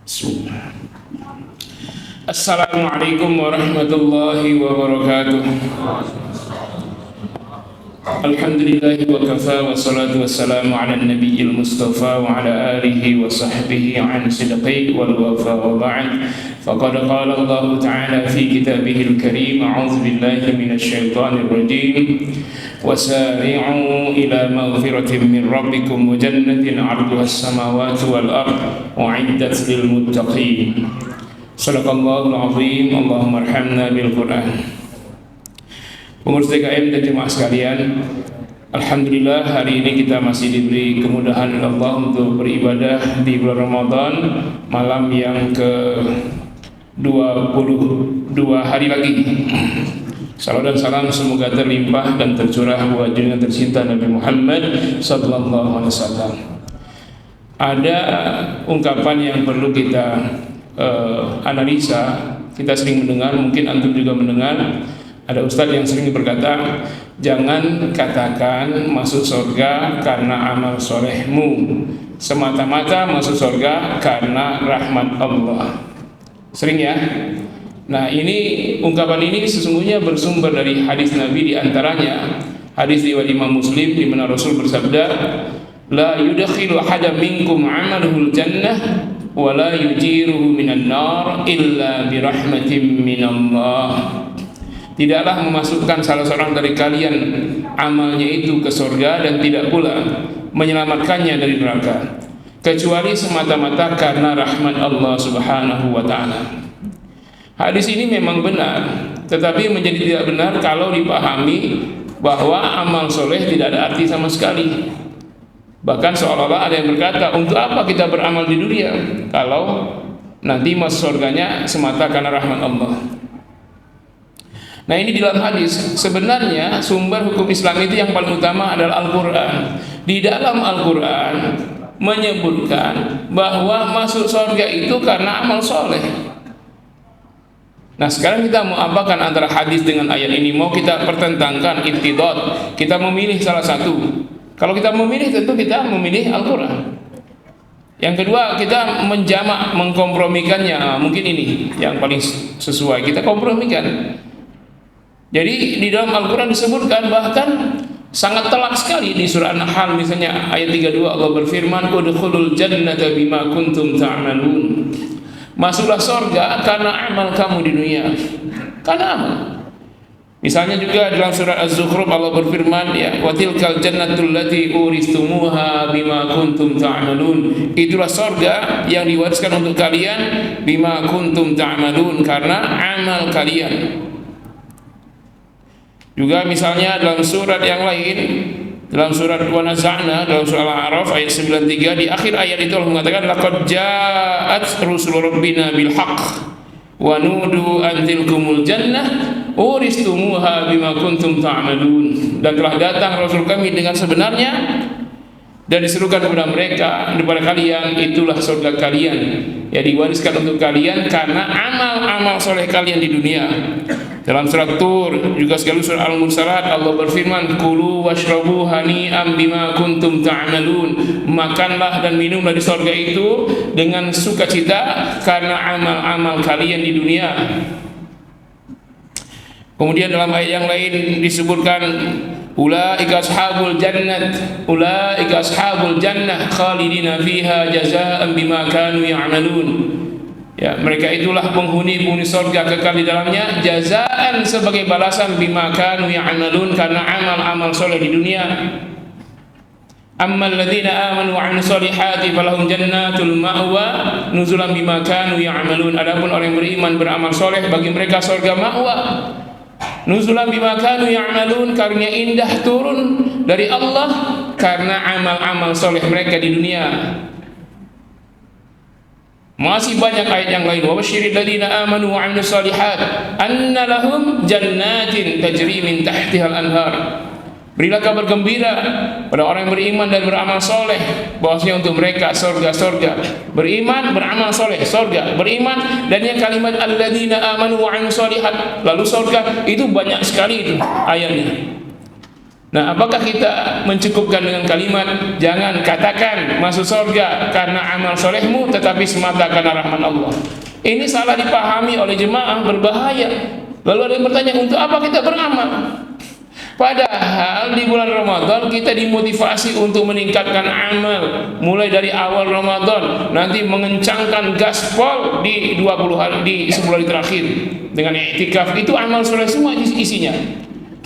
Bismillah. Assalamualaikum warahmatullahi wabarakatuh. Alhamdulillahi wa kafa wa salatu wassalamu ala nabiyil mustafa wa ala alihi wa sahbihi an sidqi wal wafa wa ba'd. Faqad qala Allah ta'ala fi kitabihil karim, a'udzu billahi minasy syaithanir rajim. Wasari'u ila maghfiratin min rabbikum wa jannatin 'arduha as-samawati wal ardh u'iddat lil muttaqin. Shadaqallahul azim. Allahumma arhamna bil Qur'an. Pengurus DKM dan jemaah sekalian, alhamdulillah hari ini kita masih diberi kemudahan oleh Allah untuk beribadah di bulan Ramadan, malam yang ke-22 hari lagi. Salam dan salam semoga terlimpah dan tercurah buat junjungan tercinta Nabi Muhammad sallallahu alaihi wasallam. Ada ungkapan yang perlu kita analisa. Kita sering mendengar, mungkin antum juga mendengar. Ada ustadz yang sering berkata, jangan katakan masuk surga karena amal solehmu, semata-mata masuk surga karena rahmat Allah. Sering ya? Nah, ini ungkapan ini sesungguhnya bersumber dari hadis Nabi, di antaranya hadis riwayat Imam Muslim di mana Rasul bersabda, la yudkhilu ahadam minkum 'amaluhul jannah wa la yujiruhu minan nar illa bi rahmatin minallah. Tidaklah memasukkan salah seorang dari kalian amalnya itu ke surga dan tidak pula menyelamatkannya dari neraka kecuali semata-mata karena rahmat Allah Subhanahu wa taala. Hadis ini memang benar, tetapi menjadi tidak benar kalau dipahami bahwa amal soleh tidak ada arti sama sekali. Bahkan seolah-olah ada yang berkata, untuk apa kita beramal di dunia kalau nanti masuk surganya semata karena rahmat Allah. Nah, ini di dalam hadis. Sebenarnya sumber hukum Islam itu yang paling utama adalah Al-Quran. Di dalam Al-Quran menyebutkan bahwa masuk surga itu karena amal soleh. Nah, sekarang kita mau apakan antara hadis dengan ayat ini? Mau kita pertentangkan, ibtidot, kita memilih salah satu. Kalau kita memilih, tentu kita memilih Al-Quran. Yang kedua, kita menjamak, mengkompromikannya. Mungkin ini yang paling sesuai, kita kompromikan. Jadi di dalam Al-Quran disebutkan, bahkan sangat telak sekali di surah An-Nahl misalnya ayat 32, Allah berfirman, udkhulul jannata bima kuntum ta'malun. Masuklah surga karena amal kamu di dunia. Karena amal. Misalnya juga dalam surah Az-Zukhruf Allah berfirman, ya, wa tilkal jannatul lati uristumuha bima kuntum ta'malun. Itulah surga yang diwariskan untuk kalian bima kuntum ta'malun, karena amal kalian. Juga misalnya dalam surat yang lain, dalam surat Wa Naza'na, dalam surah Al-A'raf ayat 93, di akhir ayat itu Allah mengatakan, laqad ja'at rusul rabbina bil haqq wa nudu an tilkumul jannah uristumuha bima kuntum ta'malun. Dan telah datang rasul kami dengan sebenarnya dan diserukan kepada mereka, kepada kalian, itulah surga kalian yang diwariskan untuk kalian karena amal-amal soleh kalian di dunia. Dalam surat Tur, juga sekali surah Al-Mursalat, Allah berfirman, kulu washrabu hani'am bima kuntum ta'malun. Makanlah dan minumlah di surga itu dengan sukacita karena amal-amal kalian di dunia. Kemudian dalam ayat yang lain disebutkan, ulaika ashabul jannah khalidina fiha jazaa'an bima kanu ya'malun. Ya, mereka itulah penghuni surga kekal di dalamnya, jazaan sebagai balasan bima kanu ya'malun, karena amal-amal soleh di dunia. Ammal ladzina amanu wa 'amilus solihati falahum jannatul ma'wa nuzulan bima kanu ya'malun. Adapun orang yang beriman beramal soleh, bagi mereka surga ma'wa nuzulan bima kanu ya'malun, karena indah turun dari Allah karena amal-amal soleh mereka di dunia. Masih banyak ayat yang lain. Wa basyiril ladzina amanu wa 'amilus shalihat anna lahum jannatin tajri min tahtihal anhar. Berilah kabar gembira pada orang yang beriman dan beramal soleh, bahwasanya untuk mereka surga-surga. Beriman, beramal soleh, surga. Beriman, dan yang kalimat alladzina amanu wa 'amilus shalihat, lalu surga, itu banyak sekali itu ayatnya. Nah, apakah kita mencukupkan dengan kalimat jangan katakan masuk surga karena amal solehmu, tetapi semata karena rahmat Allah? Ini salah dipahami oleh jemaah, berbahaya. Lalu ada yang bertanya, untuk apa kita beramal? Padahal di bulan Ramadan kita dimotivasi untuk meningkatkan amal. Mulai dari awal Ramadan, nanti mengencangkan gaspol di 20 hari, di 10 hari terakhir dengan i'tikaf. Itu amal soleh semua isinya.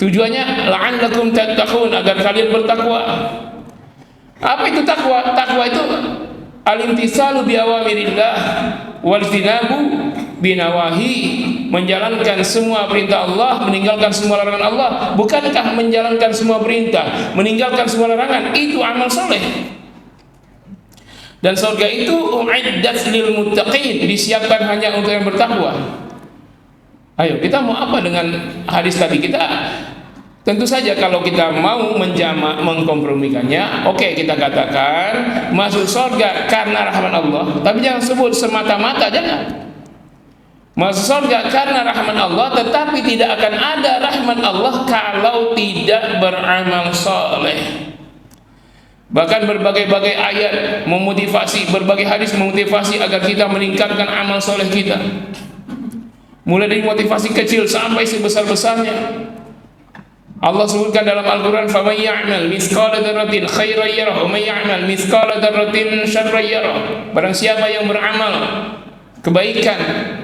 Tujuannya la'allakum tattaqun, agar kalian bertakwa. Apa itu takwa? Takwa itu al-imtisalu bi awamirillah wal tinabu binawahi, menjalankan semua perintah Allah, meninggalkan semua larangan Allah. Bukankah menjalankan semua perintah, meninggalkan semua larangan itu amal soleh? Dan surga itu u'iddat lil muttaqin, disiapkan hanya untuk yang bertakwa. Ayo, kita mau apa dengan hadis tadi? Kita tentu saja kalau kita mau menjamak, mengkompromikannya, oke, kita katakan masuk surga karena rahmat Allah, tapi jangan sebut semata-mata, jangan. Masuk surga karena rahmat Allah, tetapi tidak akan ada rahmat Allah kalau tidak beramal soleh. Bahkan berbagai-bagai ayat memotivasi, berbagai hadis memotivasi agar kita meningkatkan amal soleh kita. Mulai dari motivasi kecil sampai sebesar-besarnya. Allah sebutkan dalam Al-Quran, فَمَنْ يَعْمَلْ مِثْقَالَ ذَرَّةٍ خَيْرًا يَرَهُ وَمَنْ يَعْمَلْ مِثْقَالَ ذَرَّةٍ شَرًّا يَرَهُ. Barang siapa yang beramal kebaikan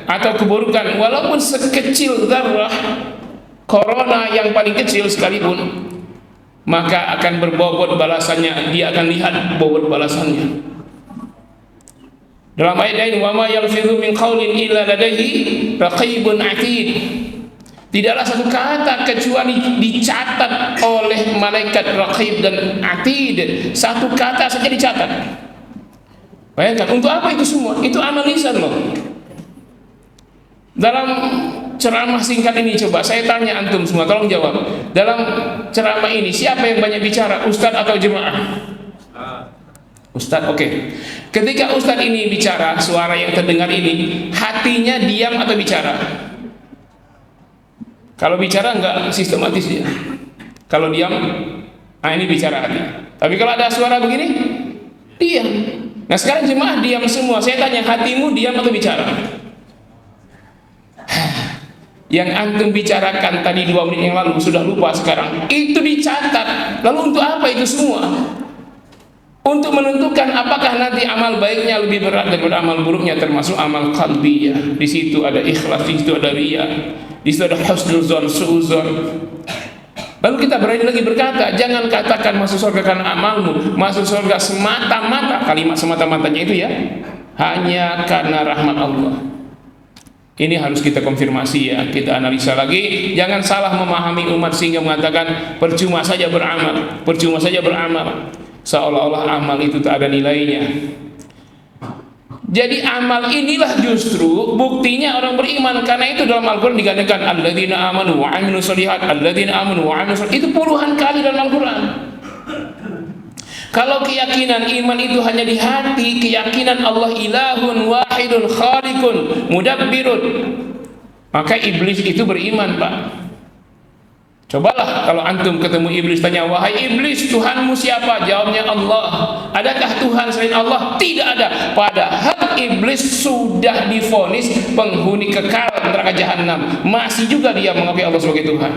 atau keburukan walaupun sekecil zarrah, corona yang paling kecil sekalipun, maka akan berbobot balasannya, dia akan lihat bobot balasannya. Dalam ayat lain, wa ma yalfidhu min qaulin illa ladaihi raqibun atid. Tidaklah satu kata kecuali dicatat oleh malaikat raqib dan atid. Satu kata saja dicatat. Bayangkan, untuk apa itu semua? Itu amal lisan loh. Dalam ceramah singkat ini, coba saya tanya antum semua, tolong jawab. Dalam ceramah ini siapa yang banyak bicara, ustadz atau jemaah? Ustadz, oke. Ketika ustadz ini bicara, suara yang terdengar ini, hatinya diam atau bicara? Kalau bicara enggak sistematis dia. Kalau diam, ini bicara hati. Tapi kalau ada suara begini, diam. Nah sekarang jemaah diam semua. Saya tanya, hatimu diam atau bicara? Yang antum bicarakan tadi 2 menit yang lalu sudah lupa sekarang. Itu dicatat. Lalu untuk apa itu semua? Untuk menentukan apakah nanti amal baiknya lebih berat daripada amal buruknya, termasuk amal qalbiyah. Di situ ada ikhlas, di situ ada riya, di situ ada husnuzon, suuzon. Lalu kita berani lagi berkata, jangan katakan masuk surga karena amalmu, masuk surga semata-mata, kalimat semata-matanya itu ya, hanya karena rahmat Allah. Ini harus kita konfirmasi ya, kita analisa lagi. Jangan salah memahami umat sehingga mengatakan percuma saja beramal, percuma saja beramal, seolah-olah amal itu tak ada nilainya. Jadi amal inilah justru buktinya orang beriman. Karena itu dalam Al-Quran dikatakan alladzina amanu wa amilus sholihat, alladzina amanu wa amilus sholihat. Itu puluhan kali dalam Al-Quran. Kalau keyakinan iman itu hanya di hati, keyakinan Allah ilahun wahidun khaliqun mudabbirun, maka iblis itu beriman, Pak. Cobalah kalau antum ketemu iblis, tanya, wahai iblis, Tuhanmu siapa? Jawabnya Allah. Adakah Tuhan selain Allah? Tidak ada. Padahal iblis sudah divonis penghuni kekal neraka jahanam, masih juga dia mengakui Allah sebagai Tuhan.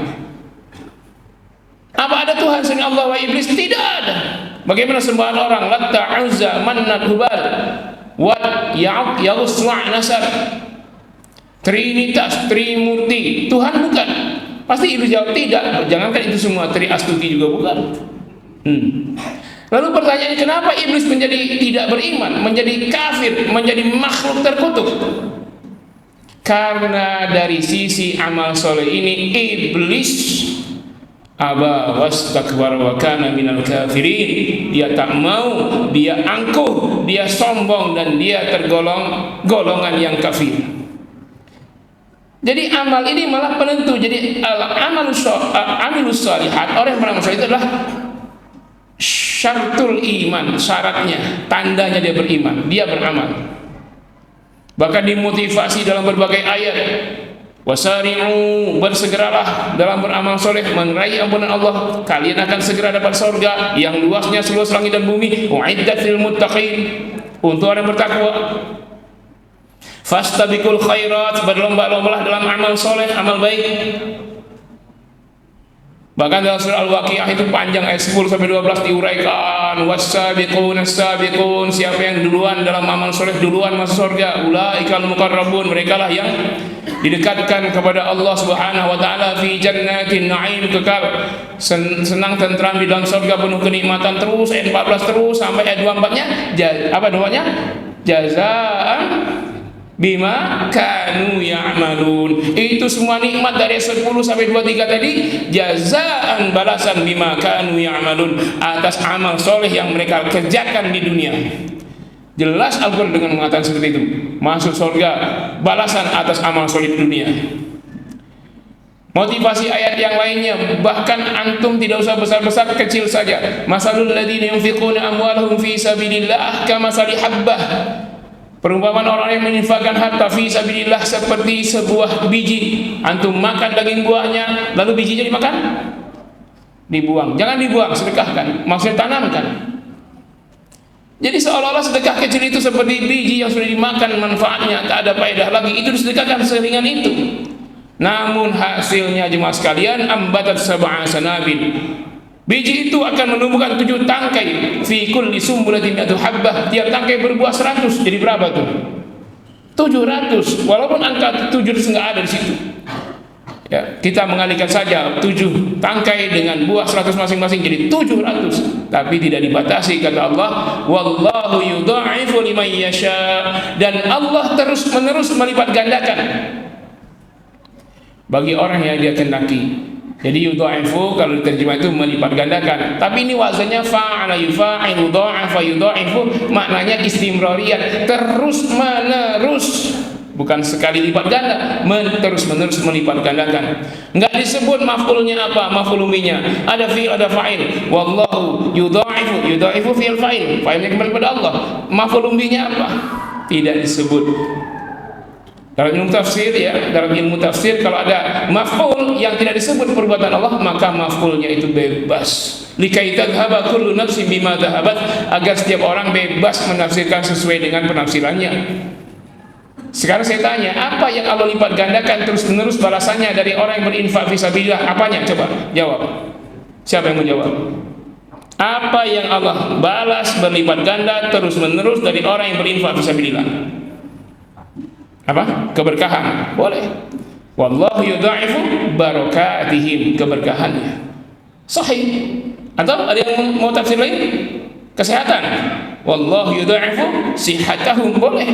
Apa ada Tuhan selain Allah, wahai iblis? Tidak ada. Bagaimana sembahan orang Latta, Uzza, Mannat, Hubal, Wat, Ya'uq, Yaghus, Nasar, Trinitas, Trimurti, Tuhan bukan? Pasti iblis jawab tidak. Jangankan itu semua, Tri Astuti juga bukan. Lalu pertanyaannya, kenapa iblis menjadi tidak beriman, menjadi kafir, menjadi makhluk terkutuk? Karena dari sisi amal soleh ini iblis aba wastakbara wa kana minal kafirin. Dia tak mau, dia angkuh, dia sombong, dan dia tergolong golongan yang kafir. Jadi amal ini malah penentu. Jadi amilus sholihat, orang yang beramal soleh itu adalah syartul iman, syaratnya, tandanya dia beriman, dia beramal. Bahkan dimotivasi dalam berbagai ayat. Wasari'u, bersegeralah dalam beramal soleh meraih ampunan Allah, kalian akan segera dapat surga yang luasnya seluas langit dan bumi. Uiddat lil muttaqin, untuk orang yang bertakwa. Fastabiqul khairat, berlomba-lombalah dalam amal soleh, amal baik. Bahkan dalam surah Al-Waqiah itu panjang, ayat 10 sampai 12 diuraikan, was-sabiqun as-sabiqun, siapa yang duluan dalam amal soleh duluan masuk surga, ulaikal muqarrabun, merekalah yang didekatkan kepada Allah Subhanahu wa taala fi jannatin na'im, kekal senang tentram di dalam surga penuh kenikmatan. Terus ayat 14 terus sampai ayat 24-nya apa doanya? Jazaan bima kanu ya'malun. Itu semua nikmat dari 10 sampai 23 tadi, jazaan, balasan, bima kanu ya'malun, atas amal soleh yang mereka kerjakan di dunia. Jelas Al-Quran dengan mengatakan seperti itu. Masuk surga, balasan atas amal soleh di dunia. Motivasi ayat yang lainnya, bahkan antum tidak usah besar-besar, kecil saja. Masalul ladzina yunfiquna amwalahum fi sabilillah kamasali habbah. Perumpamaan orang yang menginfakkan harta fi sabilillah seperti sebuah biji. Antum makan daging buahnya, lalu bijinya dimakan? Dibuang. Jangan dibuang, sedekahkan. Maksudnya tanamkan. Jadi seolah-olah sedekah kecil itu seperti biji yang sudah dimakan, manfaatnya tak ada faedah lagi. Itu disedekahkan seringan itu. Namun hasilnya jemaah sekalian, ambatat sab'a sanabil. Biji itu akan menumbuhkan 7 tangkai. Fi kulli sumbulatin mi'atu habbah. Tiap tangkai berbuah 100. Jadi berapa tuh? 700. Walaupun angka 700 enggak ada di situ. Ya, kita mengalihkan saja 7 tangkai dengan buah 100 masing-masing jadi 700. Tapi tidak dibatasi, kata Allah, wallahu yudha'ifu liman yasha, dan Allah terus-menerus melipat gandakan bagi orang yang Dia kehendaki. Jadi yudha'ifu kalau diterjemah itu melipat gandakan. Tapi ini wazannya fa'ala yufa'ilu, dha'afa yudha'ifu, maknanya istimrariyat, terus-menerus. Bukan sekali lipat ganda, terus-menerus melipat gandakan. Enggak disebut maf'ulnya apa, maf'ul uminya. Ada fi'il, ada fa'il. Wallahu yudha'ifu, yudha'ifu fi'il fa'il. Fa'ilnya kembali pada Allah. Maf'ul uminya apa? Tidak disebut. Dalam ilmu tafsir ya, dalam ilmu tafsir kalau ada maf'ul yang tidak disebut perbuatan Allah, maka maf'ulnya itu bebas. Likai tadhhaba kullu nafsin bima dhahabat, agar setiap orang bebas menafsirkan sesuai dengan penafsirannya. Sekarang saya tanya, apa yang Allah lipat gandakan terus-menerus balasannya dari orang yang berinfak fisabilillah? Apanya? Coba jawab. Siapa yang mau jawab? Apa yang Allah balas berlipat ganda terus-menerus dari orang yang berinfak fisabilillah? Apa? Keberkahan. Boleh. Wallahu yudha'ifu barakatihim, keberkahannya. Sahih. Atau ada yang mau tafsir lain? Kesehatan. Wallahu yudha'ifu sihatahum, boleh.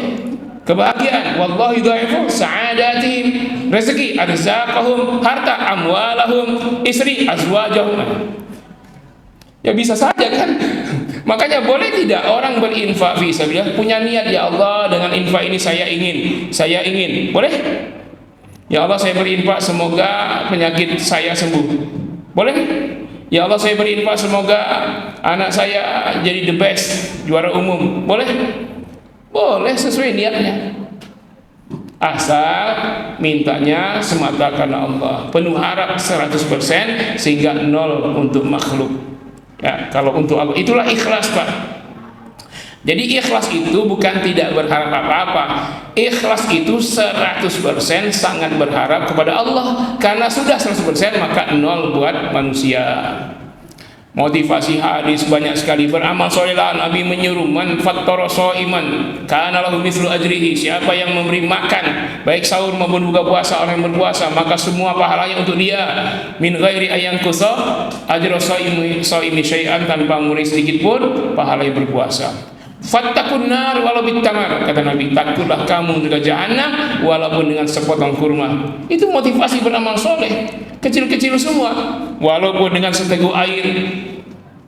Kebahagiaan, wallahu yudha'ifu sa'adatihim, rezeki, arzaqahum, harta, amwalahum, istri, azwajahum. Ya bisa saja kan. Makanya boleh tidak orang berinfak fi sabilillah, punya niat, ya Allah dengan infak ini saya ingin, boleh? Ya Allah saya berinfak semoga penyakit saya sembuh, boleh? Ya Allah saya berinfak semoga anak saya jadi the best, juara umum, boleh? Boleh sesuai niatnya, asal mintanya semata karena Allah, penuh harap 100% sehingga 0 untuk makhluk. Ya, kalau untuk Allah itulah ikhlas, Pak. Jadi ikhlas itu bukan tidak berharap apa-apa. Ikhlas itu 100% sangat berharap kepada Allah, karena sudah 100% maka 0 buat manusia. Motivasi hadis banyak sekali. Beramal solehlah, Nabi menyuruh, man fattara shaiman kana lahu mithlu ajrihi, siapa yang memberi makan baik sahur maupun buka puasa orang yang berpuasa, maka semua pahalanya untuk dia, min ghairi ayang kusa ajra shaimi syai'an, tanpa mengurangi sedikit pun pahala yang berpuasa. Fattakun nar walau bitamar, kata Nabi, takutlah kamu dari jahanam walaupun dengan sepotong kurma. Itu motivasi beramal soleh, kecil-kecil semua. Walaupun dengan seteguk air,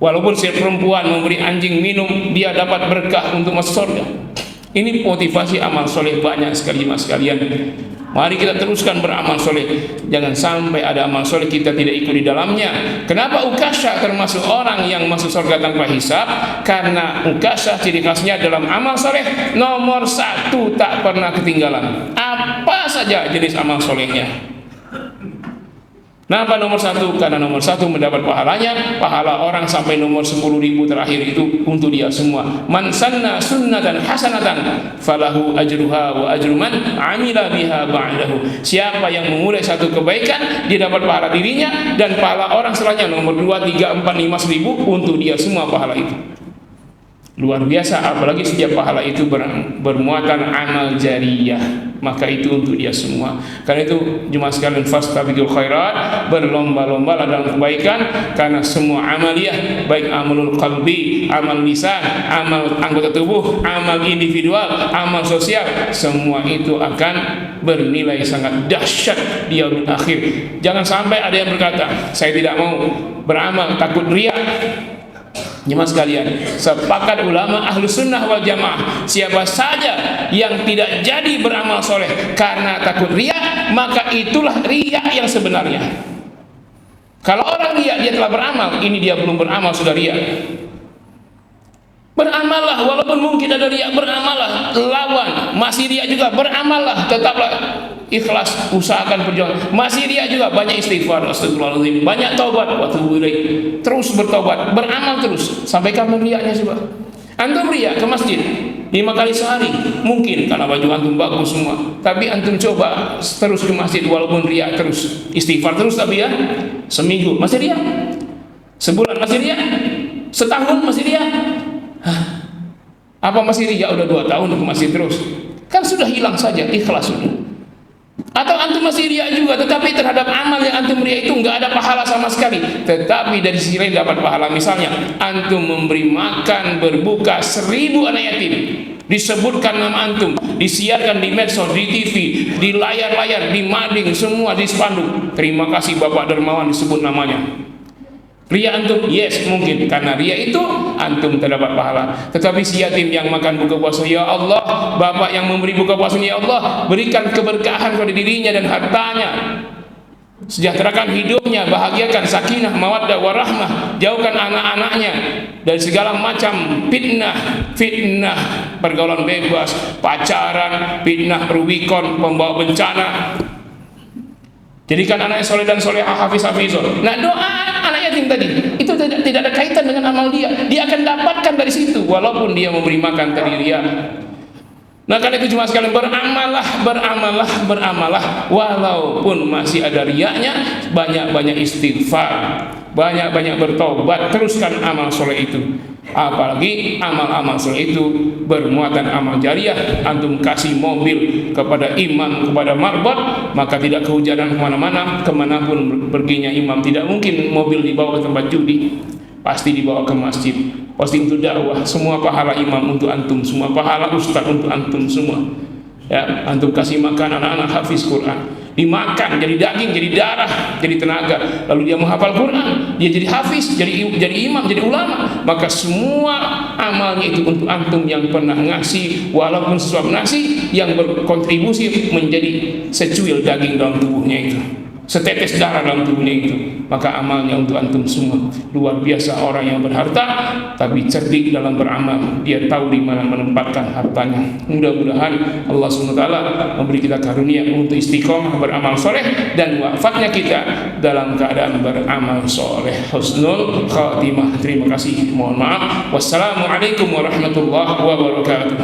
walaupun si perempuan memberi anjing minum, dia dapat berkah untuk masuk surga. Ini motivasi amal soleh banyak sekali, mas sekalian. Mari kita teruskan beramal soleh. Jangan sampai ada amal soleh kita tidak ikut di dalamnya. Kenapa Ukasha termasuk orang yang masuk surga tanpa hisab? Karena Ukasha ciri khasnya dalam amal soleh nomor 1, tak pernah ketinggalan. Apa saja jenis amal solehnya. Kenapa nomor 1? Karena nomor 1 mendapat pahalanya, pahala orang sampai nomor 10.000 terakhir itu untuk dia semua. Man sanna sunnatan hasanatan falahu ajruha wa ajru man amila biha ba'dahu. Siapa yang memulai satu kebaikan, dia dapat pahala dirinya dan pahala orang setelahnya, nomor 2, 3, 4, 5, 1000 untuk dia semua pahala itu. Luar biasa, apalagi setiap pahala itu bermuatan amal jariyah, maka itu untuk dia semua. Karena itu jemaah sekalian, fastabiqul khairat, berlomba-lomba dalam kebaikan, karena semua amaliyah, baik amalul qalbi, amal lisan, amal anggota tubuh, amal individual, amal sosial, semua itu akan bernilai sangat dahsyat di yaumil akhir. Jangan sampai ada yang berkata, saya tidak mau beramal takut riya. Jemaah sekalian, sepakat ulama ahlus sunnah wal jamaah, siapa saja yang tidak jadi beramal soleh karena takut riya, maka itulah riya yang sebenarnya. Kalau orang riya dia telah beramal, ini dia belum beramal sudah riya. Beramallah, walaupun mungkin ada riya, beramallah. Lawan masih riya juga, beramallah, tetaplah ikhlas, usahakan perjuangan. Masih riya juga, banyak istighfar, astagfirullahaladzim, banyak taubat, wa tubu ilaih, terus bertobat, beramal terus. Sampai kapan riyanya coba? Antum riya ke masjid 5 kali sehari, mungkin karena baju antum bagus semua, tapi antum coba terus ke masjid walaupun riya terus, istighfar terus, tapi ya seminggu masih riya, sebulan masih riya, setahun masih riya. Apa masih riya udah 2 tahun masih terus? Kan sudah hilang saja, ikhlas sudah. Atau antum masih riya juga, tetapi terhadap amal yang antum riya itu nggak ada pahala sama sekali, tetapi dari sisi lain dapat pahala. Misalnya antum memberi makan berbuka 1000 anak yatim, disebutkan nama antum, disiarkan di medsos, di TV, di layar-layar, di mading, semua di spanduk, terima kasih Bapak Dermawan, disebut namanya. Riya antum? Yes, mungkin karena riya itu antum terdapat pahala. Tetapi si yatim yang makan buka puasa, ya Allah, bapak yang memberi buka puasa, ya Allah, berikan keberkahan pada dirinya dan hartanya, sejahterakan hidupnya, bahagiakan, sakinah, mawaddah, warahmah, jauhkan anak-anaknya dari segala macam fitnah, pergaulan bebas, pacaran, fitnah, Rubicon, pembawa bencana. Jadikan anaknya soleh dan solehah, hafizun. Nah, doa anak yatim tadi itu tidak ada kaitan dengan amal dia. Dia akan dapatkan dari situ walaupun dia memberi makan tadi riya. Nah, karena itu cuma sekalian beramalah walaupun masih ada riyanya, banyak-banyak istighfar, banyak-banyak bertobat, teruskan amal soleh itu. Apalagi amal-amal soleh itu bermuatan amal jariyah. Antum kasih mobil kepada imam, kepada marbot, maka tidak kehujanan kemana-mana, kemanapun perginya imam. Tidak mungkin mobil dibawa ke tempat judi, pasti dibawa ke masjid, pasti untuk dakwah. Semua pahala imam untuk antum, semua pahala ustaz untuk antum semua. Ya, antum kasih makan anak-anak hafiz Quran, dimakan jadi daging, jadi darah, jadi tenaga, lalu dia menghafal Quran, dia jadi hafiz, jadi imam, jadi ulama, maka semua amalnya itu untuk antum yang pernah ngasih walaupun sesuap nasi yang berkontribusi menjadi secuil daging dalam tubuhnya itu, setetes darah dalam tubuhnya itu, maka amalnya untuk antum semua. Luar biasa orang yang berharta tapi cerdik dalam beramal, dia tahu di mana menempatkan hartanya. Mudah-mudahan Allah SWT memberi kita karunia untuk istiqomah beramal soleh dan wafatnya kita dalam keadaan beramal soleh, husnul khatimah. Terima kasih, mohon maaf. Wassalamualaikum warahmatullahi wabarakatuh.